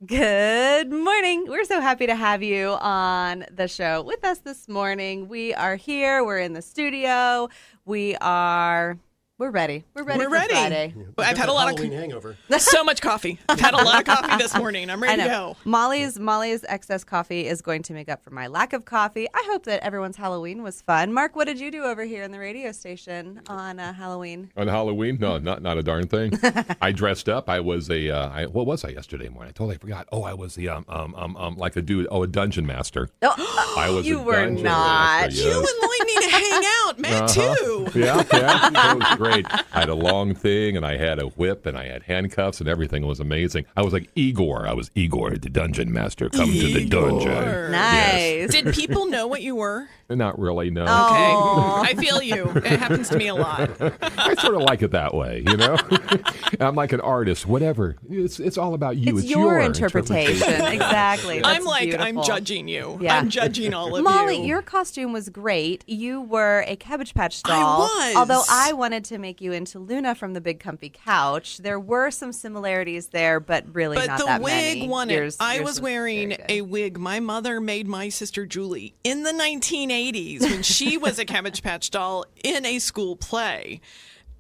Good morning. We're so happy to have you on the show with us this morning. We are here. We're in the studio. We're ready. We're ready for Friday. Yeah, I've had a lot of hangover. So much coffee. I've had a lot of coffee this morning. I'm ready to go. Molly's excess coffee is going to make up for my lack of coffee. I hope that everyone's Halloween was fun. Mark, what did you do over here in the radio station on Halloween? On Halloween? No, not a darn thing. I dressed up. I was what was I yesterday morning? I totally forgot. Oh, I was the like a dude. Oh, a dungeon master. Oh, I was. You were not. Master, yes. You and Lloyd need to hang out, Matt, too. Yeah. It was great. I had a long thing, and I had a whip, and I had handcuffs, and everything was amazing. I was like Igor. I was Igor, the dungeon master. Come to the dungeon. Nice. Yes. Did people know what you were? Not really, no. Okay. I feel you. It happens to me a lot. I sort of like it that way, you know? I'm like an artist, whatever. It's all about you. It's your interpretation. Exactly. I'm That's beautiful. I'm judging you. Yeah. I'm judging all of Molly, you. your costume was great. You were a Cabbage Patch doll. I was. Although I wanted to make you into Luna from the Big Comfy Couch. There were some similarities there, but really not that many. But the wig won it. I Yours was wearing a wig my mother made my sister Julie in the 1980s when she was a Cabbage Patch doll in a school play.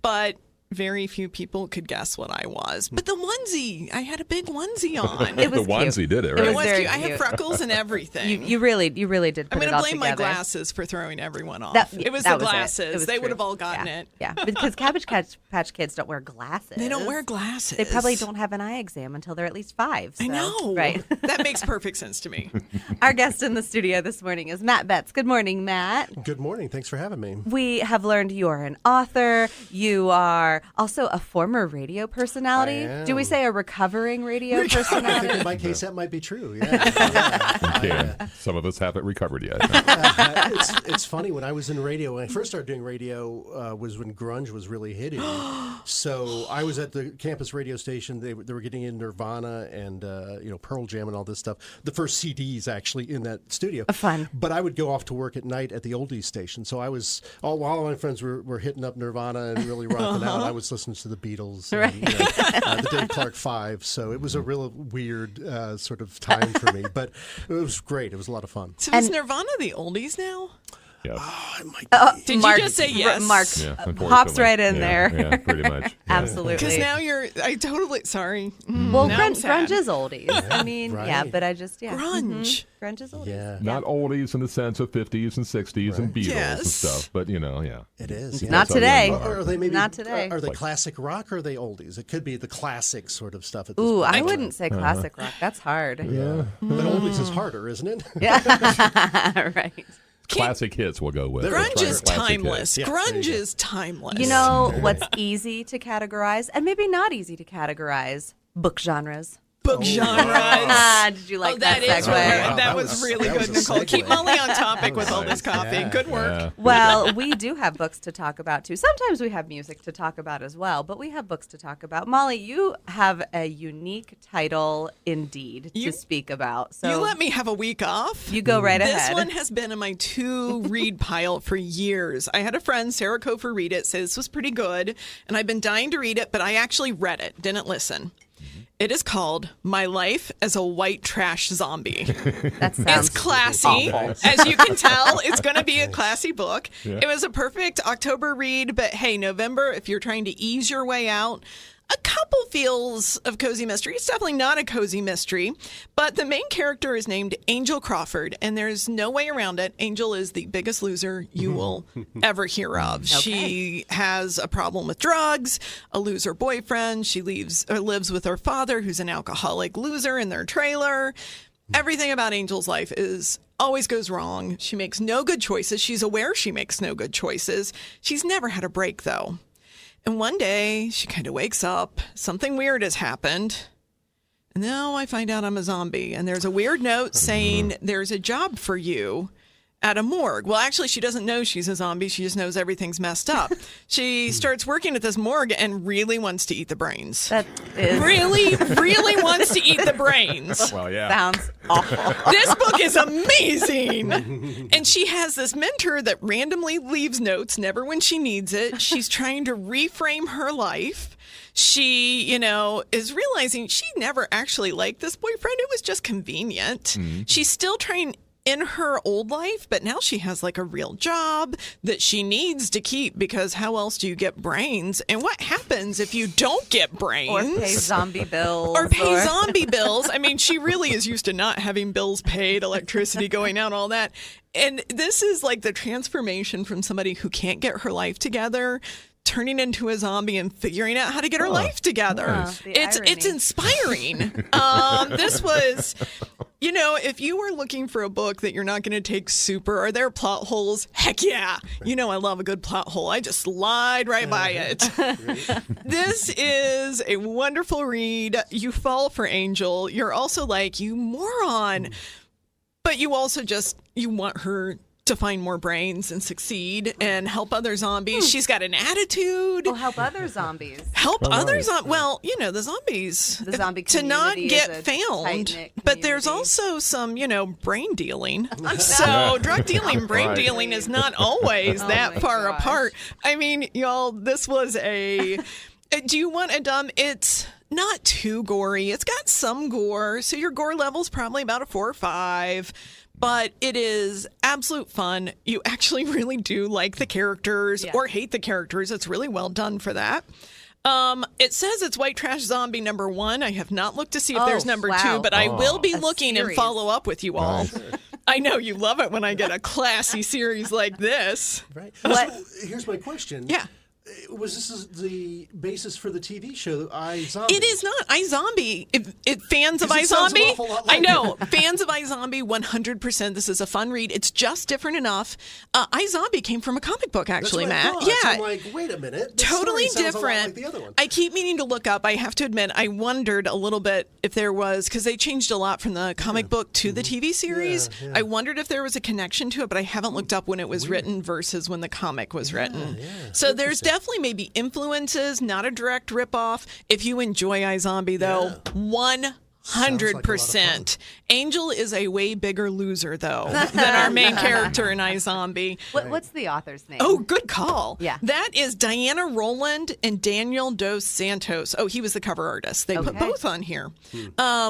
But very few people could guess what I was. But the onesie, I had a big onesie on. It was the onesie cute. did it, It right? was It was very cute. I had cute. freckles and everything. You really did I'm put it going to all blame together. my glasses for throwing everyone off. It was that the was glasses. It was they true. would have all gotten Yeah. it. Yeah, because Cabbage Patch kids don't wear glasses. They don't wear glasses. They probably don't have an eye exam until they're at least 5. So, I know. Right. That makes perfect sense to me. Our guest in the studio this morning is Matt Betts. Good morning, Matt. Good morning. Thanks for having me. We have learned you are an author. You are also a former radio personality. I am. Do we say a recovering radio I personality? think in my case that might be true. Yeah. Yeah. Some of us haven't recovered yet. It's funny, when I was in radio, when I first started doing radio was when grunge was really hitting. So I was at the campus radio station. They were getting in Nirvana and Pearl Jam and all this stuff. The first CDs actually in that studio. Fun. But I would go off to work at night at the oldies station. So I was, while my friends were hitting up Nirvana and really rocking out, I was listening to the Beatles and the Dave Clark 5. So it was a real weird sort of time for me. But it was great. It was a lot of fun. So is Nirvana the oldies now? Yes. Oh, it might be. Did Mark, you just say yes? Mark Yeah, hops right in yeah, there. Yeah, pretty much. Yeah. Absolutely. Because now sorry. Well, Now I'm sad. grunge is oldies. I mean, right. yeah, but I just, Grunge. Grunge is oldies. Yeah. Not oldies in the sense of 50s and 60s and Beatles and Yes. stuff, but yeah. It is. Yeah. Not That's how today. young you Or are they maybe Not today. Are they Like- classic rock or are they oldies? It could be the classic sort of stuff at this Ooh, point. I wouldn't say classic rock. That's hard. Yeah. But oldies is harder, isn't it? Yeah. Right. Classic hits we'll go with. Grunge is Classic timeless. hits. Yeah, Grunge there you go. is timeless. You know what's easy to categorize and maybe not easy to categorize? Book genres. book genres. Did you like that that is segue? right. Wow, that was really that good, was a Nicole. segue. Keep Molly on topic with all this coffee. Yeah. Good work. Yeah. Well, we do have books to talk about, too. Sometimes we have music to talk about as well, but we have books to talk about. Molly, you have a unique title indeed to speak about. So You let me have a week off. you go right This ahead. one has been in my to-read pile for years. I had a friend, Sarah Kofer, read it, say this was pretty good, and I've been dying to read it, but I actually read it, didn't listen. It is called My Life as a White Trash Zombie. That sounds It's classy. awful. As you can tell, it's going to be a classy book. Yeah. It was a perfect October read, but hey, November, if you're trying to ease your way out, a couple feels of cozy mystery. It's definitely not a cozy mystery, but the main character is named Angel Crawford, and there's no way around it. Angel is the biggest loser you will ever hear of. She has a problem with drugs, a loser boyfriend. She lives with her father, who's an alcoholic loser in their trailer. Everything about Angel's life always goes wrong. She makes no good choices. She's aware she makes no good choices. She's never had a break, though. And one day, she kind of wakes up. Something weird has happened. And now I find out I'm a zombie. And there's a weird note saying there's a job for you at a morgue. Well, actually, she doesn't know she's a zombie. She just knows everything's messed up. She starts working at this morgue and really wants to eat the brains. That is, Really wants to eat the brains. Well, yeah. sounds awful. This book is amazing. And she has this mentor that randomly leaves notes, never when she needs it. She's trying to reframe her life. she, is realizing she never actually liked this boyfriend. It was just convenient. She's still trying in her old life, but now she has like a real job that she needs to keep, because how else do you get brains? And what happens if you don't get brains? Or pay zombie bills. Zombie bills. I mean, she really is used to not having bills paid, electricity going out, all that. And this is like the transformation from somebody who can't get her life together, turning into a zombie and figuring out how to get her life together. Nice. It's inspiring. This was, if you were looking for a book that you're not going to take super, are there plot holes? Heck yeah. I love a good plot hole. I just slide right by it. This is a wonderful read. You fall for Angel. You're also like, you moron. But you also you want her to find more brains and succeed and help other zombies. She's got an attitude. Oh, help other zombies. Well, the zombies. The zombie to not community get is a found. tight-knit But there's community. also some, brain dealing. So drug dealing, brain dealing is not always that my far gosh. apart. I mean, y'all, this was a... Do you want a dumb... It's not too gory. It's got some gore. So your gore level's probably about a 4 or 5. But it is absolute fun. You actually really do like the characters or hate the characters. It's really well done for that. It says it's White Trash Zombie #1. I have not looked to see if there's number 2, but I will be looking and follow up with you all. Nice. I know you love it when I get a classy series like this. Right. What- So here's my question. Yeah. Was this the basis for the TV show iZombie? It is not iZombie. If fans of 'Cause it sounds an iZombie, awful lot like I know fans of iZombie, 100%. This is a fun read. It's just different enough. iZombie came from a comic book, actually, That's Matt. what I thought. So Yeah, I'm like, wait a minute. This totally story sounds a lot different. like the other one. I keep meaning to look up. I have to admit, I wondered a little bit if there was, because they changed a lot from the comic book to the TV series. Yeah. I wondered if there was a connection to it, but I haven't looked up when it was written versus when the comic was written. So there's definitely maybe influences, not a direct ripoff. If you enjoy iZombie, though, 100%. Angel is a way bigger loser, though, than our main character in iZombie. What's the author's name? Oh, good call. Yeah. That is Diana Rowland and Daniel Dos Santos. Oh, he was the cover artist. They put Okay. both on here,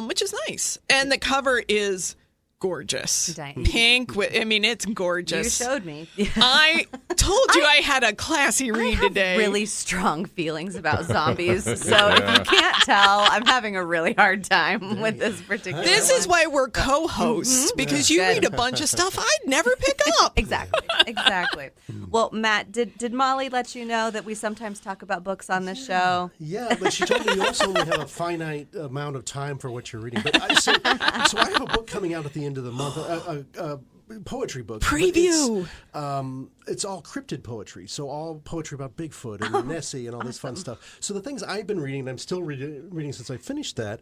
which is nice. And the cover is gorgeous. Pink. It's gorgeous. You showed me. I told you I had a classy read today. Really strong feelings about zombies. So if you can't tell, I'm having a really hard time with this particular This is why we're co-hosts, because you Good. read a bunch of stuff I'd never pick up. Exactly. Well, Matt, did Molly let you know that we sometimes talk about books on this show? Yeah, but she told me you also only have a finite amount of time for what you're reading. But so I have a book coming out at the end of the month, a poetry book. Preview. It's all cryptid poetry, so all poetry about Bigfoot and Nessie and all this fun stuff. So the things I've been reading, and I'm still reading since I finished that,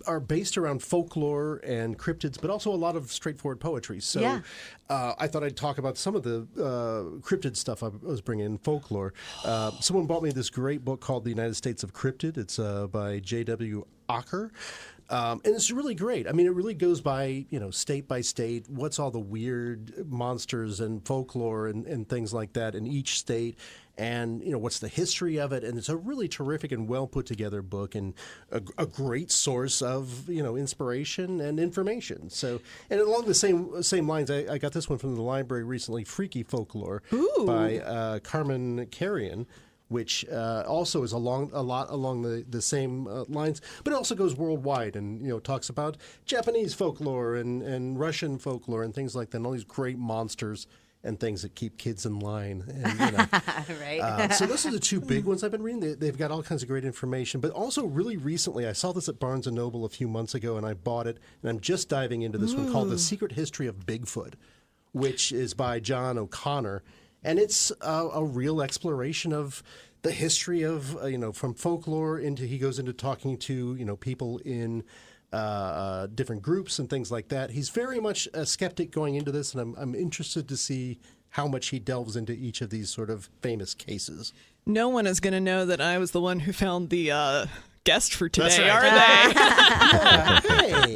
are based around folklore and cryptids, but also a lot of straightforward poetry. So I thought I'd talk about some of the cryptid stuff I was bringing in, folklore. Someone bought me this great book called The United States of Cryptids. It's by J.W. Ocker. And it's really great. I mean, it really goes by, state by state, what's all the weird monsters and folklore and things like that in each state, and, what's the history of it. And it's a really terrific and well put together book, and a great source of, inspiration and information. So, and along the same lines, I got this one from the library recently, Freaky Folklore by Carmen Carrion, which also is a lot along the same lines, but it also goes worldwide and talks about Japanese folklore and Russian folklore and things like that, and all these great monsters and things that keep kids in line. And, Right. so those are the two big ones I've been reading. They've got all kinds of great information, but also really recently, I saw this at Barnes & Noble a few months ago, and I bought it, and I'm just diving into this one called The Secret History of Bigfoot, which is by John O'Connor. And it's a real exploration of the history of, from folklore he goes into talking to, people in different groups and things like that. He's very much a skeptic going into this, and I'm interested to see how much he delves into each of these sort of famous cases. No one is going to know that I was the one who found the guest for today, That's right. are they? Yeah, hey.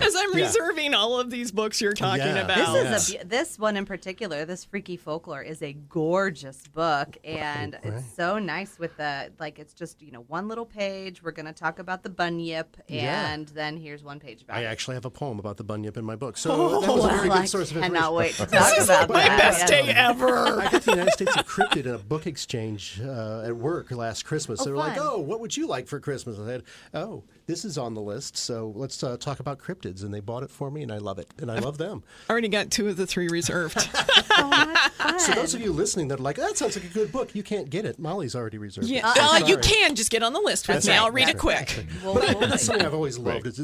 As I'm reserving all of these books you're talking about. This one in particular, this Freaky Folklore, is a gorgeous book, and it's so nice with the it's just one little page. We're going to talk about the bunyip, and then here's one page about it. I actually have a poem about the bunyip in my book, so that was a very good source of information. I cannot wait to talk This is about my that. best day ever. I got the United States of Cryptid in a book exchange at work last Christmas. They were like, "Oh, what would you like for Christmas?" I said, "Oh, this is on the list, so let's talk about cryptids." And they bought it for me, and I love it, and I love them. I already got 2 of the 3 reserved. So much fun. So those of you listening that are like, "That sounds like a good book," you can't get it. Molly's already reserved. Yeah, it. you can just get on the list with me. I'll read it quick. But that's something I've always loved is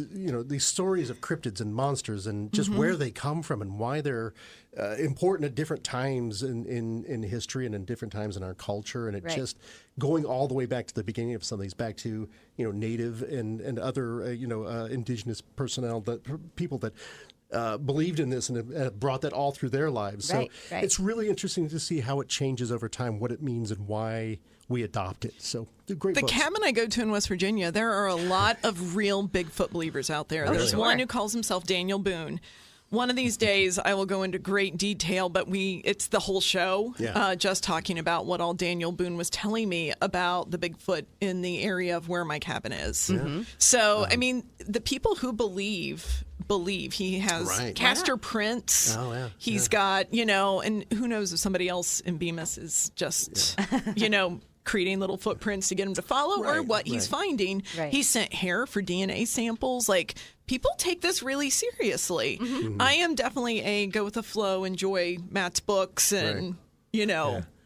these stories of cryptids and monsters and just where they come from and why they're important at different times in history and in different times in our culture, and it just going all the way back to the beginning of some of these, back to native and other indigenous personnel, that people that believed in this and have brought that all through their lives. So it's really interesting to see how it changes over time, what it means and why we adopt it. So great books. The cabin I go to in West Virginia, there are a lot of real Bigfoot believers out there. There's one who calls himself Daniel Boone. One of these days, I will go into great detail, but it's the whole show, just talking about what all Daniel Boone was telling me about the Bigfoot in the area of where my cabin is. So, I mean, the people who believe he has castor prints. Oh, yeah. He's got, and who knows if somebody else in Bemis is just, creating little footprints to get him to follow or what he's finding. He sent hair for DNA samples. People take this really seriously. I am definitely a go with the flow, enjoy Matt's books and,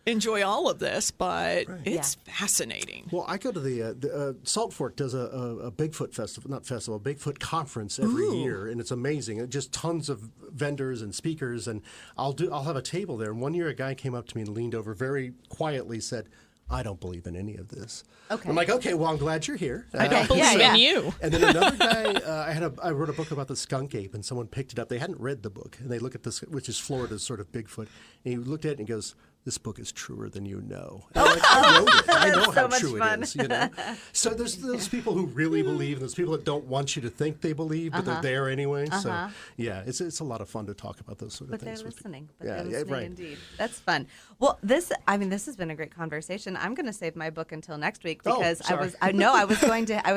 enjoy all of this, but it's fascinating. Well, I go to the Salt Fork does a Bigfoot Bigfoot conference every year, and it's amazing. It just tons of vendors and speakers, and I'll have a table there. And one year, a guy came up to me and leaned over very quietly, said, "I don't believe in any of this." Okay. I'm like, okay, well, I'm glad you're here. I don't believe in you. And then another guy, I wrote a book about the skunk ape, and someone picked it up. They hadn't read the book, and they look at this, which is Florida's sort of Bigfoot, and he looked at it and he goes, "This book is truer than you know." And I'm like, I wrote it. I know how true it is. So there's those people who really believe, and those people that don't want you to think they believe, but they're there anyway. So it's a lot of fun to talk about those sort of things. They're listening. They're listening indeed. That's fun. Well, this has been a great conversation. I'm going to save my book until next week because I was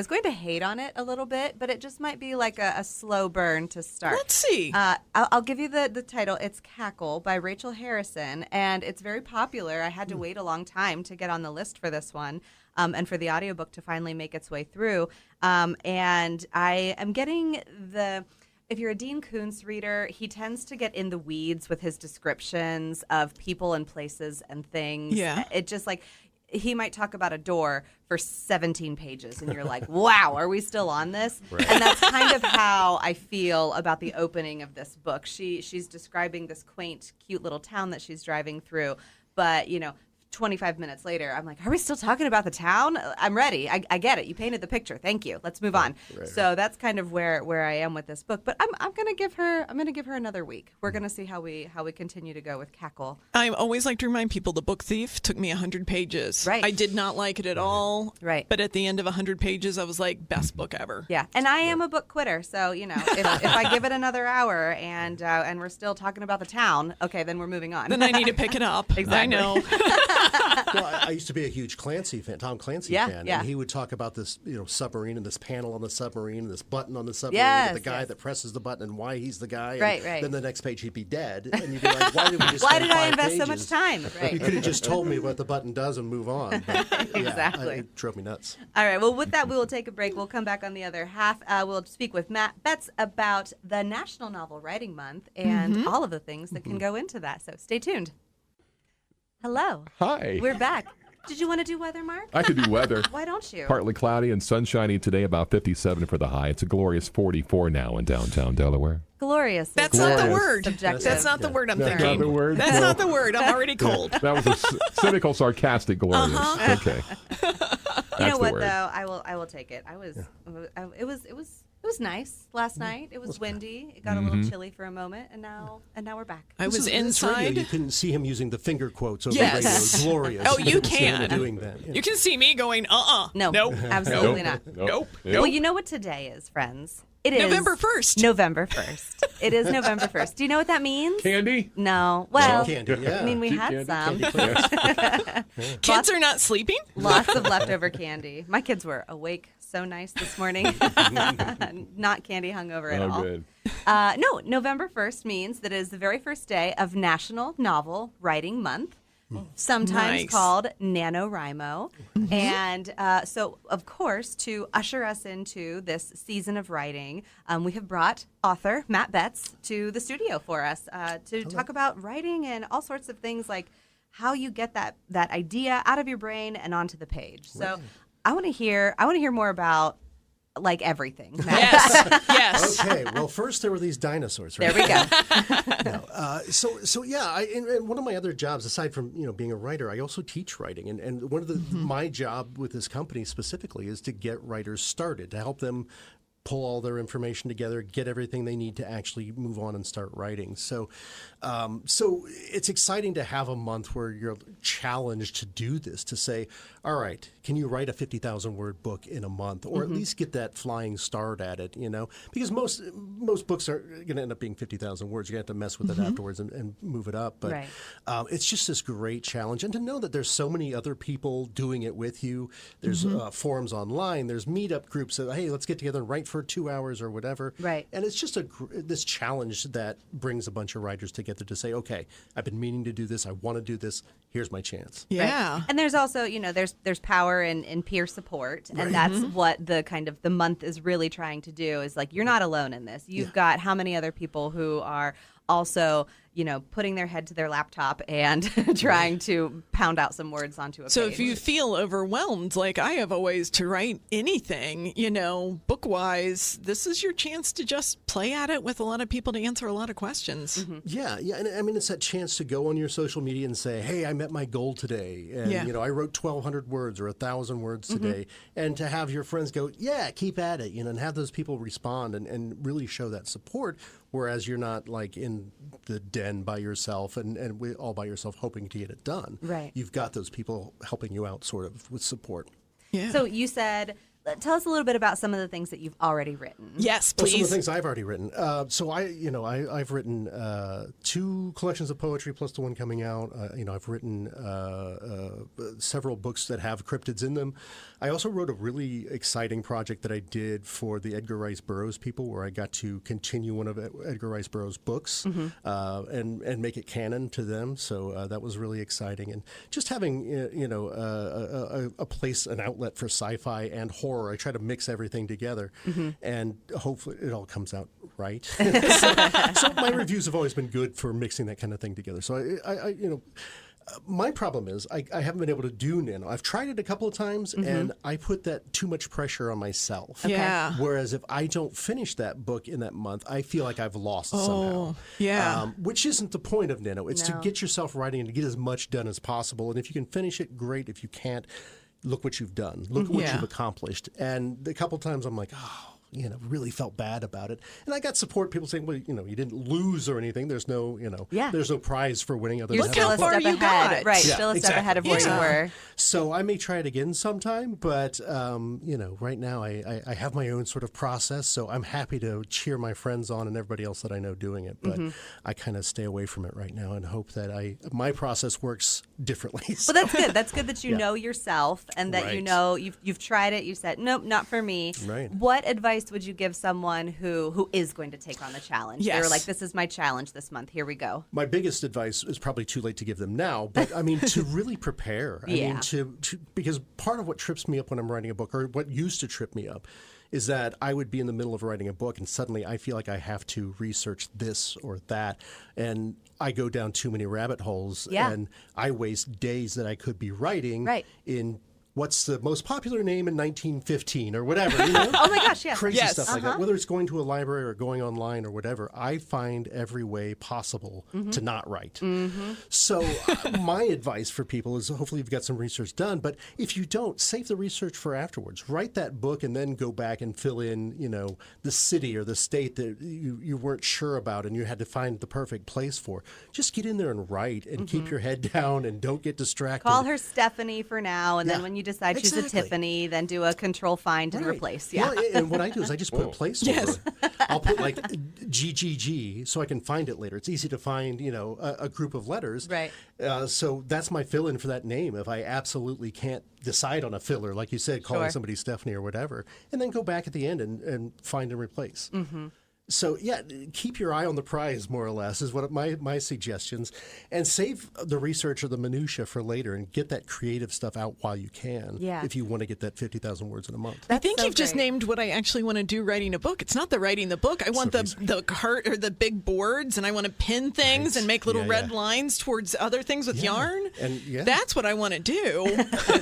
going to hate on it a little bit, but it just might be like a slow burn to start. Let's see. I'll give you the title. It's Cackle by Rachel Harrison, and it's very popular. I had to wait a long time to get on the list for this one, and for the audiobook to finally make its way through. And I am getting if you're a Dean Koontz reader, he tends to get in the weeds with his descriptions of people and places and things. Yeah. It just he might talk about a door for 17 pages, and you're like, wow, are we still on this? And that's kind of how I feel about the opening of this book. She's describing this quaint, cute little town that she's driving through, but, 25 minutes later, I'm like, are we still talking about the town? I'm ready. I get it. You painted the picture. Thank you. Let's move on. So that's kind of where I am with this book. But I'm gonna give her another week. We're gonna see how we continue to go with Cackle. I always like to remind people The Book Thief took me 100 pages. Right. I did not like it at all. Right. But at the end of 100 pages, I was like, best book ever. Yeah. And I am a book quitter, so if I give it another hour and we're still talking about the town, okay, then we're moving on. Then I need to pick it up. Exactly. I know. Well, I used to be a huge Tom Clancy fan, and he would talk about this, submarine and this panel on the submarine and this button on the submarine, and the guy that presses the button and why he's the guy. Right. Then the next page he'd be dead, and you'd be like, why did we just why spend did I 5 invest pages? so much time? Right. You could have just told me what the button does and move on. But, Exactly. It drove me nuts. All right. Well, with that, we will take a break. We'll come back on the other half. We'll speak with Matt Betts about the National Novel Writing Month and all of the things that can go into that. So stay tuned. Hello. Hi. We're back. Did you want to do weather, Mark? I could do weather. Why don't you? Partly cloudy and sunshiny today, about 57 for the high. It's a glorious 44 now in downtown Delaware. Glorious. That's not the Glorious. word. Subjective. That's not the word I'm That's thinking. not the word? That's No. not the word. I'm already cold. That was a cynical, sarcastic glorious. Okay. You know what word. though? I will take it. It was nice last night. It was windy. It got a little chilly for a moment, and now we're back. I was This radio, inside. you couldn't see him using the finger quotes over Yes. radio. Glorious. Oh, you couldn't see him can. doing that. You can see me going, No, nope. absolutely not. Nope. Well, you know what today is, friends? It is November 1st. November 1st. It is November 1st. Do you know what that means? Candy? No. Well, Candy, yeah. I mean, we Cheap had candy. some. Kids are not sleeping? Lots of leftover candy. My kids were awake so nice this morning. Not candy hungover at all. Good. No, November 1st means that it is the very first day of National Novel Writing Month, sometimes Nice. called NaNoWriMo. And so, of course, to usher us into this season of writing, we have brought author Matt Betts to the studio for us to talk about writing and all sorts of things like how you get that idea out of your brain and onto the page. So I want to hear more about like everything. Matt. Yes. Yes. Okay, well, first there were these dinosaurs, right? There we go. So yeah, and one of my other jobs, aside from being a writer, I also teach writing, and one of my job with this company specifically is to get writers started, to help them pull all their information together, get everything they need to actually move on and start writing. So it's exciting to have a month where you're challenged to do this, to say, all right, can you write a 50,000 word book in a month, or at least get that flying start at it, because most books are going to end up being 50,000 words. You're going to have to mess with it afterwards and move it up. But it's just this great challenge. And to know that there's so many other people doing it with you, there's forums online, there's meetup groups that, hey, let's get together and write for 2 hours or whatever. Right. And it's just this challenge that brings a bunch of writers together to say, okay, I've been meaning to do this. I want to do this. Here's my chance. Yeah. Right. And there's also, there's power in peer support. And that's what the month is really trying to do is like, you're not alone in this. You've got how many other people who are also, putting their head to their laptop and trying to pound out some words onto a page. So if you feel overwhelmed, like I have always to write anything, book-wise, this is your chance to just play at it with a lot of people to answer a lot of questions. Yeah. And I mean, it's that chance to go on your social media and say, hey, I met my goal today. And, I wrote 1,200 words or 1,000 words today. And to have your friends go, yeah, keep at it, and have those people respond and really show that support. Whereas you're not like in the den by yourself and all by yourself hoping to get it done. Right. You've got those people helping you out sort of with support. Yeah. So you said, tell us a little bit about some of the things that you've already written. Yes, Well, please. some of the things I've already written. So I've written 2 collections of poetry plus the one coming out. I've written several books that have cryptids in them. I also wrote a really exciting project that I did for the Edgar Rice Burroughs people, where I got to continue one of Edgar Rice Burroughs' books and make it canon to them. So that was really exciting, and just having a place, an outlet for sci-fi and horror. I try to mix everything together, and hopefully it all comes out right. so my reviews have always been good for mixing that kind of thing together. So I my problem is I haven't been able to do Nano. I've tried it a couple of times, and I put that too much pressure on myself. Yeah. Whereas if I don't finish that book in that month, I feel like I've lost somehow. Yeah. Which isn't the point of Nano. It's to No. get yourself writing and to get as much done as possible. And if you can finish it, great. If you can't, look what you've done. Look at what Yeah. you've accomplished. And a couple times I'm like, really felt bad about it. And I got support, people saying, well, you didn't lose or anything. There's no, there's no prize for winning other You're than still how a far step you ahead. got. Right, Yeah, still a step ahead of where exactly. you were. So I may try it again sometime, but right now I have my own sort of process. So I'm happy to cheer my friends on and everybody else that I know doing it. But I kind of stay away from it right now and hope that my process works differently. So. Well, that's good. That's good that you know yourself and that you Right. know you've tried it. You said, nope, not for me. Right. What advice would you give someone who is going to take on the challenge? Yes. They're like, this is my challenge this month. Here we go. My biggest advice is probably too late to give them now, but I mean to really prepare. I mean to because part of what trips me up when I'm writing a book, or what used to trip me up, is that I would be in the middle of writing a book and suddenly I feel like I have to research this or that, and I go down too many rabbit holes, and I waste days that I could be writing in what's the most popular name in 1915 or whatever. Oh my gosh, yes. Crazy Yes. stuff like that. Whether it's going to a library or going online or whatever, I find every way possible to not write. So my advice for people is hopefully you've got some research done, but if you don't, save the research for afterwards. Write that book and then go back and fill in, the city or the state that you weren't sure about and you had to find the perfect place for. Just get in there and write and keep your head down and don't get distracted. Call her Stephanie for now, and then when you you decide choose a Exactly. Tiffany, then do a control find and replace. Yeah. Well, and what I do is I just put a placeholder. Yes. I'll put like GGG so I can find it later. It's easy to find, a group of letters. Right. So that's my fill-in for that name. If I absolutely can't decide on a filler, like you said, calling Sure. somebody Stephanie or whatever, and then go back at the end and find and replace. Mm-hmm. So, yeah, keep your eye on the prize, more or less, is what my suggestions. And save the research or the minutia for later and get that creative stuff out while you can. Yeah. If you want to get that 50,000 words in a month. I think so you've just great. named what I actually want to do writing a book. It's not the writing the book. I want the cart or the big boards, and I want to pin things and make little red lines towards other things with yarn. And That's what I want to do.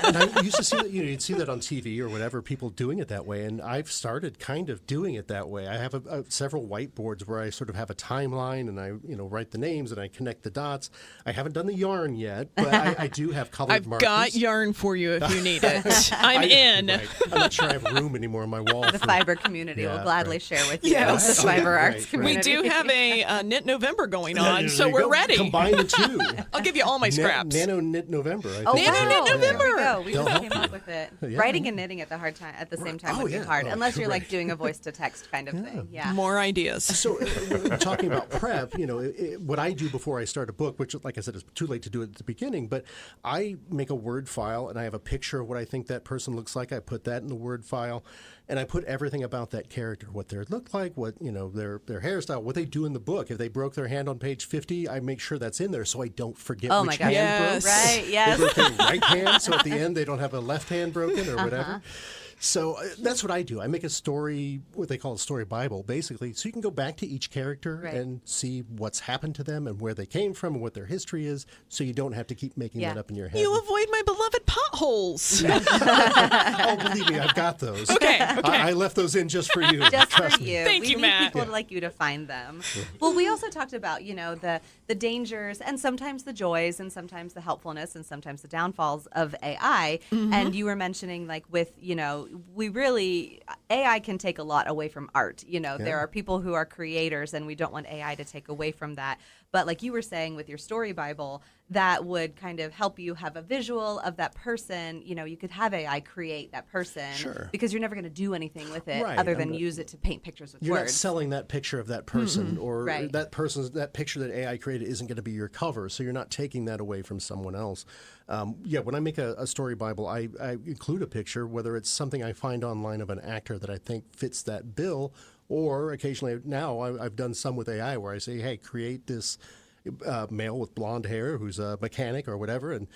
And I used to see that, you'd see that on TV or whatever, people doing it that way. And I've started kind of doing it that way. I have several whiteboards where I sort of have a timeline and I, write the names and I connect the dots. I haven't done the yarn yet, but I do have colored I've markers. got yarn for you if you need it. I'm in. Right. I'm not sure I have room anymore on my wall. The fiber community will gladly share with you. Yes. The fiber Right, arts right. community. We do have a Knit November going on, There so you we're go. ready. Combine the two. I'll give you all my scraps. Nano Knit November. I Oh, think. Nano Knit wow. November. There we go. We They'll just help came you. up with it. Yeah. Writing and knitting at the same time would be hard, Oh, unless you're like correct. doing a voice to text kind of thing. Yeah. More ideas. So, talking about prep, what I do before I start a book, which, like I said, is too late to do it at the beginning, but I make a Word file and I have a picture of what I think that person looks like. I put that in the Word file, and I put everything about that character, what they look like, what their hairstyle, what they do in the book. If they broke their hand on page 50, I make sure that's in there so I don't forget Oh which my gosh. hand Yes. broke. Right. They Yes. broke their right hand, so at the end they don't have a left hand broken or whatever. So that's what I do. I make a story, what they call a story Bible, basically, so you can go back to each character Right. and see what's happened to them and where they came from and what their history is, so you don't have to keep making Yeah. that up in your head. You avoid my beloved potholes. Oh, believe me, I've got those. Okay. I left those in just for you. Just Trust for me. you. Thank we you, need Matt. people like you to find them. Well, we also talked about, the dangers and sometimes the joys and sometimes the helpfulness and sometimes the downfalls of AI. And you were mentioning like with, AI can take a lot away from art. There are people who are creators and we don't want AI to take away from that. But like you were saying with your story Bible, that would kind of help you have a visual of that person. You could have AI create that person Sure. because you're never going to do anything with it Right. other than use it to paint pictures with You're not words. selling that picture of that person, or Right. that picture that AI created isn't going to be your cover, so you're not taking that away from someone else. When I make a story Bible, I include a picture, whether it's something I find online of an actor that I think fits that bill, or occasionally now I've done some with AI where I say, hey, create this male with blonde hair who's a mechanic or whatever, and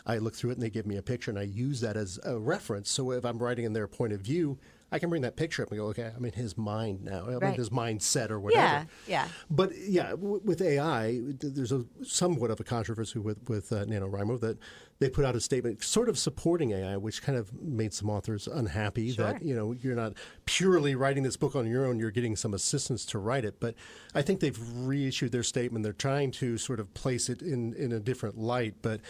I look through it and they give me a picture and I use that as a reference. So if I'm writing in their point of view, I can bring that picture up and go, okay, I'm in his mind now. I'm in Right. his mindset or whatever. Yeah. But yeah, with AI, there's somewhat of a controversy with NaNoWriMo that they put out a statement sort of supporting AI, which kind of made some authors unhappy that, you're not purely writing this book on your own, you're getting some assistance to write it. But I think they've reissued their statement. They're trying to sort of place it in a different light. But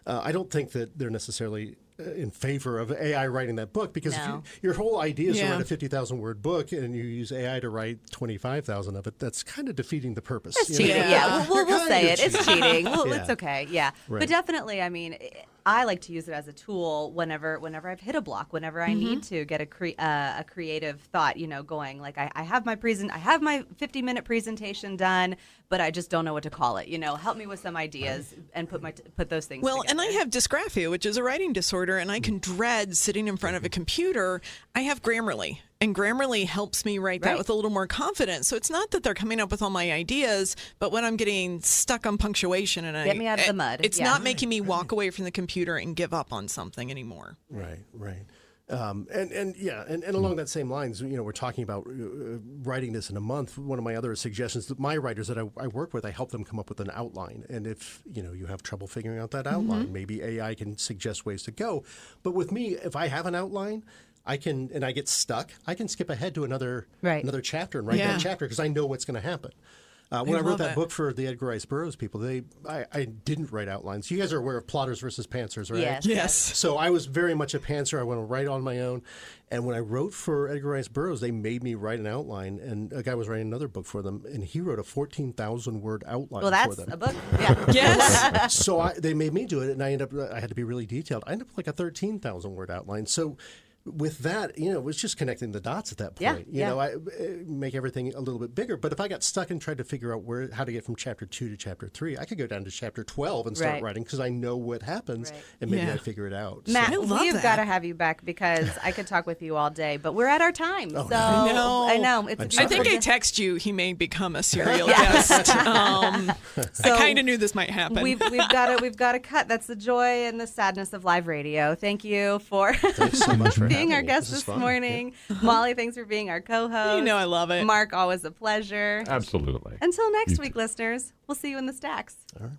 I don't think that they're necessarily in favor of AI writing that book, because No. if your whole idea is to Yeah. write a 50,000-word book and you use AI to write 25,000 of it, that's kind of defeating the purpose. It's you cheating. know? Yeah, we'll Kind say of it. It's cheating. Well, Yeah. it's okay. Yeah, Right. but definitely, I mean, I like to use it as a tool whenever I've hit a block, whenever I need to get a creative thought, going. Like I have my 50-minute presentation done, but I just don't know what to call it. Help me with some ideas and put those things. Well, together. and I have dysgraphia, which is a writing disorder, and I can dread sitting in front of a computer. I have Grammarly, and Grammarly helps me write that Right. with a little more confidence. So it's not that they're coming up with all my ideas, but when I'm getting stuck on punctuation and Get me out of the mud. it's Yeah. not making me walk away from the computer and give up on something anymore. Right. And along that same lines, we're talking about writing this in a month. One of my other suggestions, that my writers that I work with, I help them come up with an outline. And if you have trouble figuring out that outline, maybe AI can suggest ways to go. But with me, if I have an outline, I get stuck, I can skip ahead to another chapter and write Yeah. that chapter because I know what's going to happen. When I wrote love that it. book for the Edgar Rice Burroughs people, I didn't write outlines. You guys are aware of plotters versus pantsers, right? Yes. Yes. So I was very much a pantser. I went to write on my own. And when I wrote for Edgar Rice Burroughs, they made me write an outline. And a guy was writing another book for them, and he wrote a 14,000-word outline Well, for that's them. a book. Yeah. Yes. So they made me do it, and I had to be really detailed. I ended up with like a 13,000-word outline. So with that, it was just connecting the dots at that point. Yeah, I make everything a little bit bigger. But if I got stuck and tried to figure out how to get from chapter 2 to chapter 3, I could go down to chapter 12 and start Right. writing because I know what happens, Right. and maybe Yeah. I figure it out. Matt, I love we've that. got to have you back because I could talk with you all day, but we're at our time. So I know. It's a I'm I think beautiful I text you. He may become a serial Yeah. guest. I So kind of knew this might happen. We've got to cut. That's the joy and the sadness of live radio. Thank you for Thanks so much for being having our me. guest This is this fun. morning. Molly, thanks for being our co-host. You know I love it. Mark, always a pleasure. Absolutely. Until next week, listeners, we'll see you in the stacks. All right.